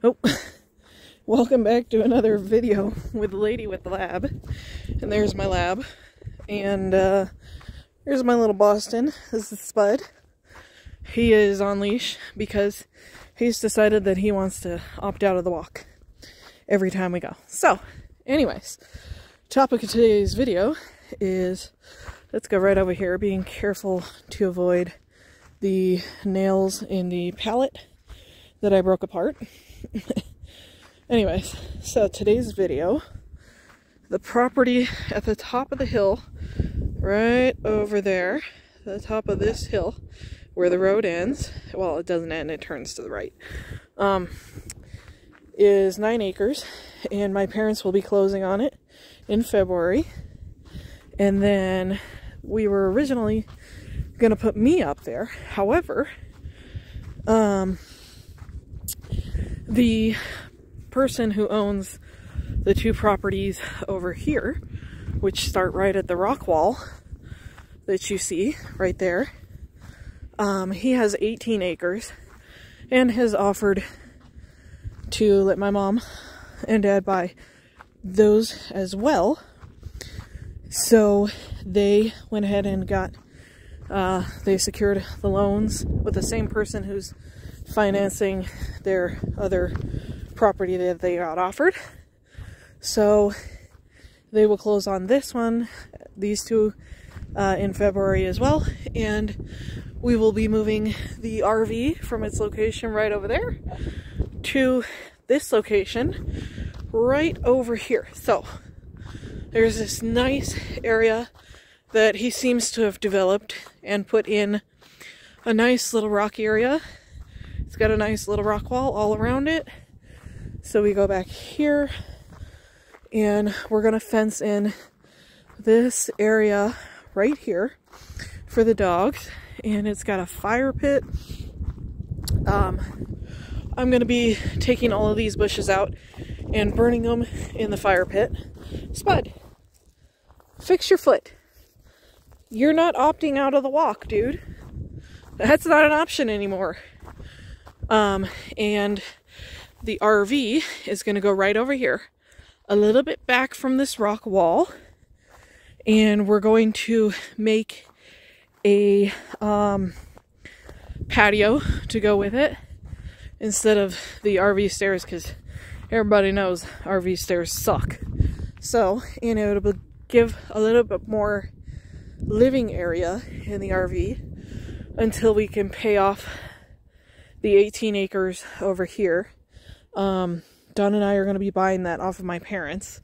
Oh, welcome back to another video with Lady with the Lab. And there's my lab. And here's my little Boston. This is Spud. He is on leash because he's decided that he wants to opt out of the walk every time we go. So, anyways, topic of today's video is, let's go right over here, being careful to avoid the nails in the pallet that I broke apart. Anyways, so today's video, the property at the top of the hill, right over there, the top of this hill, where the road ends, well, it doesn't end, it turns to the right, is 9 acres, and my parents will be closing on it in February. And then we were originally going to put me up there. However, the person who owns the two properties over here, which start right at the rock wall that you see right there, he has 18 acres and has offered to let my mom and dad buy those as well. So they went ahead and got, they secured the loans with the same person who's financing their other property that they got offered. So they will close on this one, these two, in February as well. And we will be moving the RV from its location right over there to this location right over here. So there's this nice area that he seems to have developed and put in a nice little rock area. It's got a nice little rock wall all around it. So we go back here and we're gonna fence in this area right here for the dogs. And it's got a fire pit. I'm gonna be taking all of these bushes out and burning them in the fire pit. Spud, fix your foot. You're not opting out of the walk, dude. That's not an option anymore. And the RV is going to go right over here, a little bit back from this rock wall. And we're going to make a patio to go with it instead of the RV stairs, because everybody knows RV stairs suck. So, you know, it'll give a little bit more living area in the RV until we can pay off the 18 acres over here. Don and I are going to be buying that off of my parents.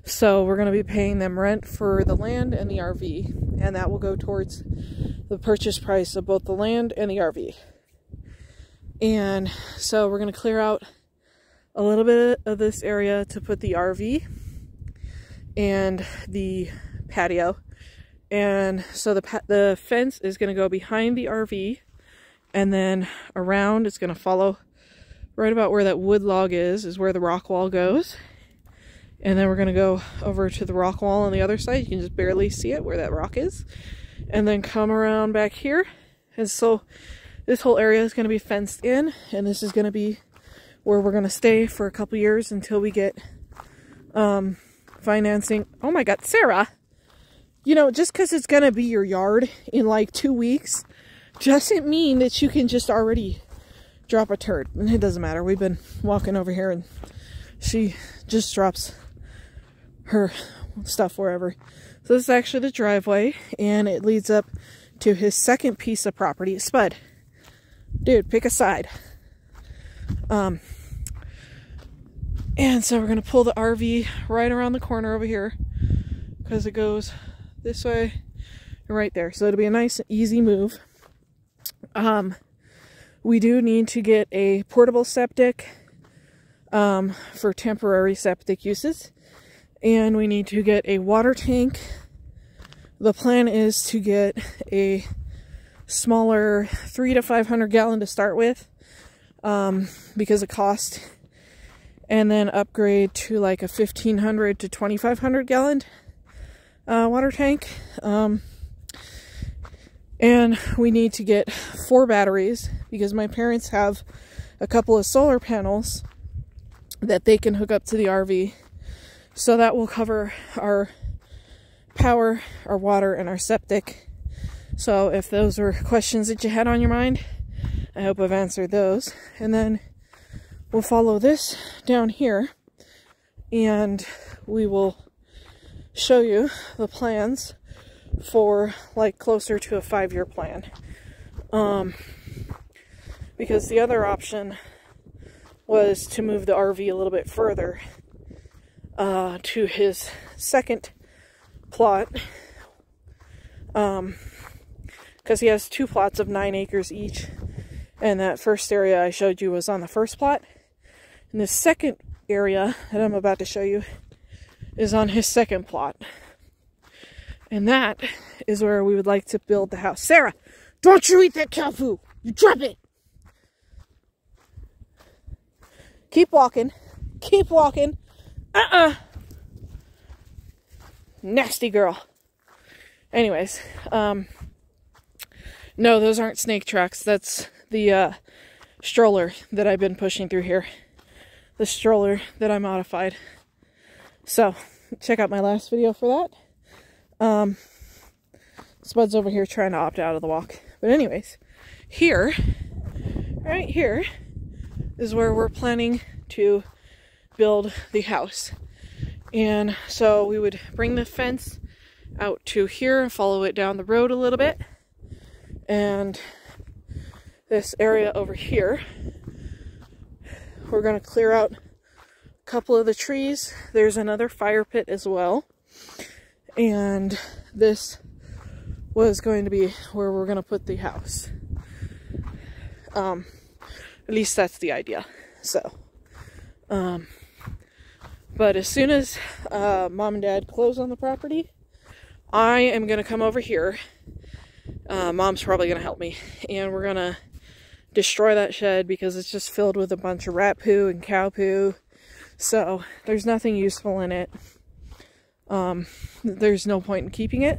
So we're going to be paying them rent for the land and the RV, and that will go towards the purchase price of both the land and the RV. And so we're going to clear out a little bit of this area to put the RV and the patio. And so the fence is going to go behind the RV, and then around it's going to follow right about where that wood log is where the rock wall goes. And then we're going to go over to the rock wall on the other side. You can just barely see it where that rock is. And then come around back here. And so this whole area is going to be fenced in, and this is going to be where we're going to stay for a couple years until we get financing. Oh my God, Sarah! You know, just because it's going to be your yard in like 2 weeks doesn't mean that you can just already drop a turd. And it doesn't matter. We've been walking over here and she just drops her stuff wherever. So this is actually the driveway, and it leads up to his second piece of property. Spud, dude, pick a side. And so we're going to pull the RV right around the corner over here because it goes this way and right there. So it'll be a nice, easy move. We do need to get a portable septic for temporary septic uses. And we need to get a water tank. The plan is to get a smaller 300 to 500 gallon to start with because of cost. And then upgrade to like a 1500 to 2500 gallon water tank. And we need to get 4 batteries because my parents have a couple of solar panels that they can hook up to the RV. So that will cover our power, our water, and our septic. So if those were questions that you had on your mind, I hope I've answered those. And then we'll follow this down here, and we will show you the plans for like closer to a 5-year plan. Because the other option was to move the RV a little bit further to his second plot, because he has 2 plots of 9 acres each, and that first area I showed you was on the first plot, and the second area that I'm about to show you is on his second plot, and that is where we would like to build the house. Sarah, don't you eat that cow food! You drop it! Keep walking. Keep walking. Nasty girl. Anyways, no, those aren't snake tracks. That's the stroller that I've been pushing through here. The stroller that I modified. So, check out my last video for that. Spud's over here trying to opt out of the walk. But anyways, here, right here, is where we're planning to build the house. And so we would bring the fence out to here and follow it down the road a little bit. And this area over here, we're going to clear out a couple of the trees. There's another fire pit as well. And this was going to be where we're going to put the house. At least that's the idea. So, but as soon as Mom and Dad close on the property, I am going to come over here. Mom's probably going to help me. And we're going to destroy that shed because it's just filled with a bunch of rat poo and cow poo. So, there's nothing useful in it. There's no point in keeping it.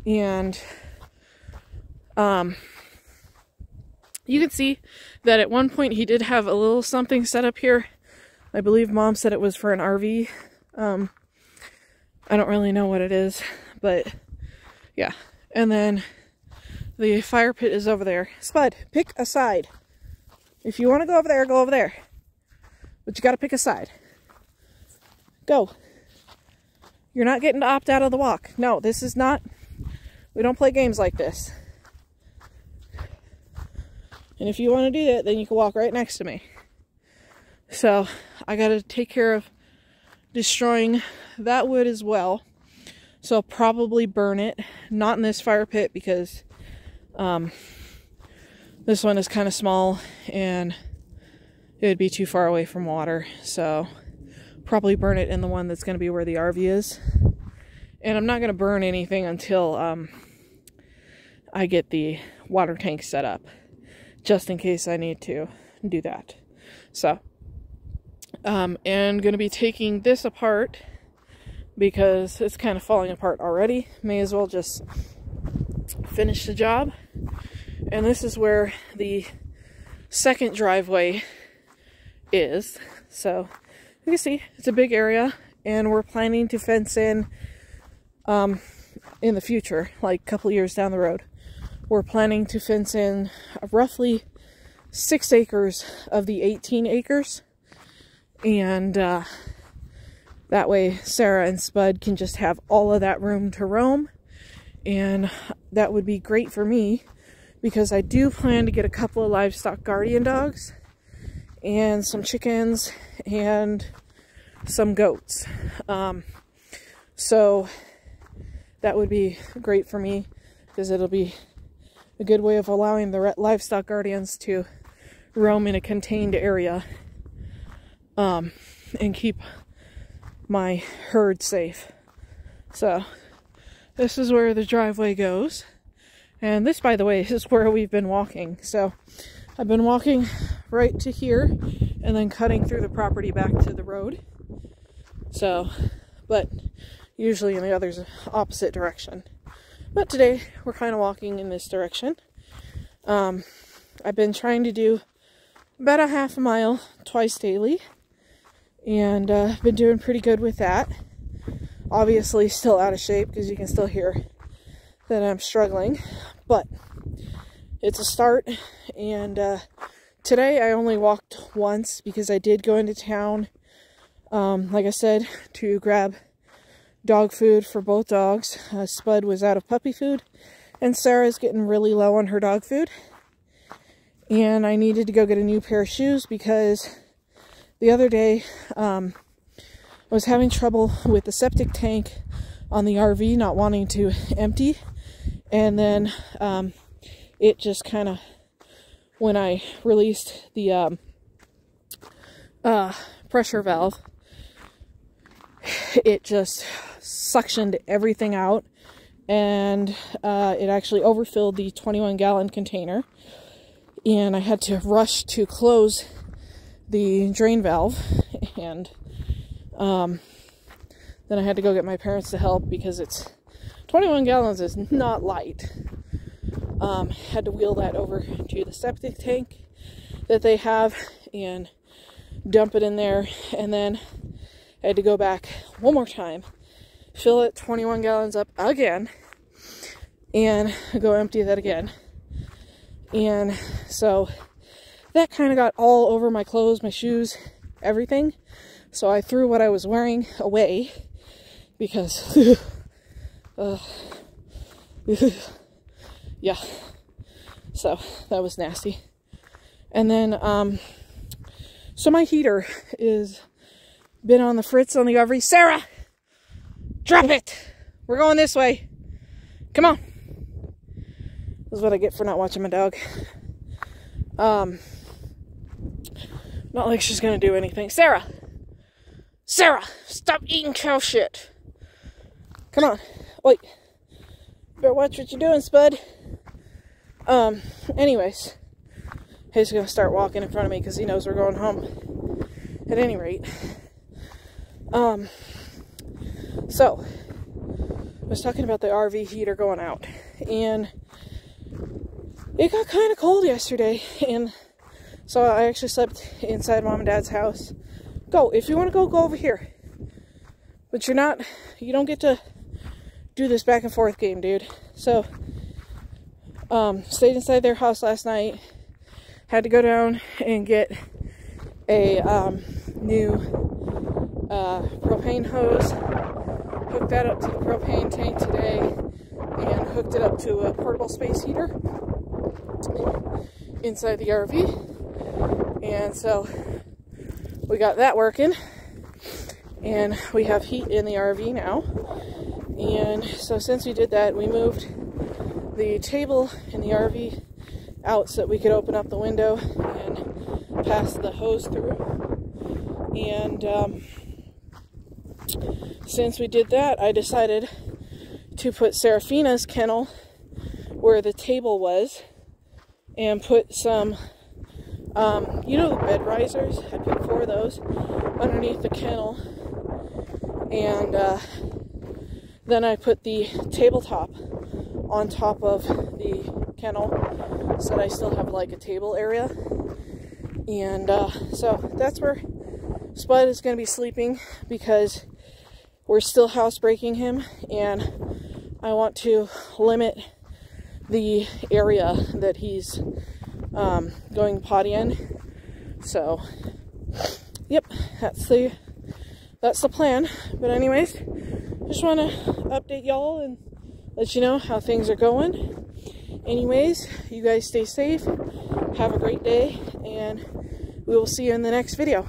And, you can see that at one point he did have a little something set up here. I believe Mom said it was for an RV. I don't really know what it is, but yeah. And then the fire pit is over there. Spud, pick a side. If you want to go over there, go over there. But you got to pick a side. Go. You're not getting to opt out of the walk. No, this is not... We don't play games like this. And if you want to do that, then you can walk right next to me. So, I got to take care of destroying that wood as well. So, I'll probably burn it. Not in this fire pit because this one is kind of small and it would be too far away from water. So, probably burn it in the one that's going to be where the RV is. And I'm not going to burn anything until I get the water tank set up. Just in case I need to do that. So, and going to be taking this apart because it's kind of falling apart already. May as well just finish the job. And this is where the second driveway is. So, you can see it's a big area, and we're planning to fence in the future, like a couple years down the road. We're planning to fence in roughly 6 acres of the 18 acres. And that way Sarah and Spud can just have all of that room to roam. And that would be great for me because I do plan to get a couple of livestock guardian dogs and some chickens and some goats. So that would be great for me because it'll be a good way of allowing the livestock guardians to roam in a contained area and keep my herd safe. So this is where the driveway goes, and this, by the way, is where we've been walking. So I've been walking right to here and then cutting through the property back to the road. So, but usually in the other opposite direction. But today, we're kind of walking in this direction. I've been trying to do about a half a mile twice daily. and been doing pretty good with that. Obviously still out of shape because you can still hear that I'm struggling, but it's a start. And today I only walked once because I did go into town, like I said, to grab dog food for both dogs. Spud was out of puppy food and Sarah's getting really low on her dog food. And I needed to go get a new pair of shoes because the other day I was having trouble with the septic tank on the RV not wanting to empty. And then it just kind of, when I released the pressure valve, it just suctioned everything out, and it actually overfilled the 21-gallon container, and I had to rush to close the drain valve, and then I had to go get my parents to help because it's 21 gallons is not light. Had to wheel that over to the septic tank that they have and dump it in there, and then I had to go back one more time, fill it 21 gallons up again, and go empty that again. And so that kind of got all over my clothes, my shoes, everything. So I threw what I was wearing away because yeah, so that was nasty. And then so my heater is been on the fritz on the RV. Sarah, drop it. We're going this way. Come on. This is what I get for not watching my dog. Not like she's gonna do anything. Sarah, stop eating cow shit. Come on. Wait. Better watch what you're doing, Spud. Anyways, he's gonna start walking in front of me because he knows we're going home. At any rate, so I was talking about the RV heater going out, and it got kind of cold yesterday, and so I actually slept inside Mom and Dad's house. Go, if you want to go over here, but you don't get to do this back and forth game, dude. So stayed inside their house last night. Had to go down and get a new propane hose, hooked that up to the propane tank today, and hooked it up to a portable space heater inside the RV. And so we got that working, and we have heat in the RV now. And so since we did that, we moved the table in the RV out so that we could open up the window and pass the hose through. And since we did that, I decided to put Seraphina's kennel where the table was and put some, you know, the bed risers. I put 4 of those underneath the kennel, and then I put the tabletop on top of the kennel so that I still have like a table area. And so that's where Spud is going to be sleeping because we're still housebreaking him, and I want to limit the area that he's going potty in. So yep, that's the plan. But anyways, just want to update y'all and let you know how things are going. Anyways, you guys stay safe, have a great day, and we will see you in the next video.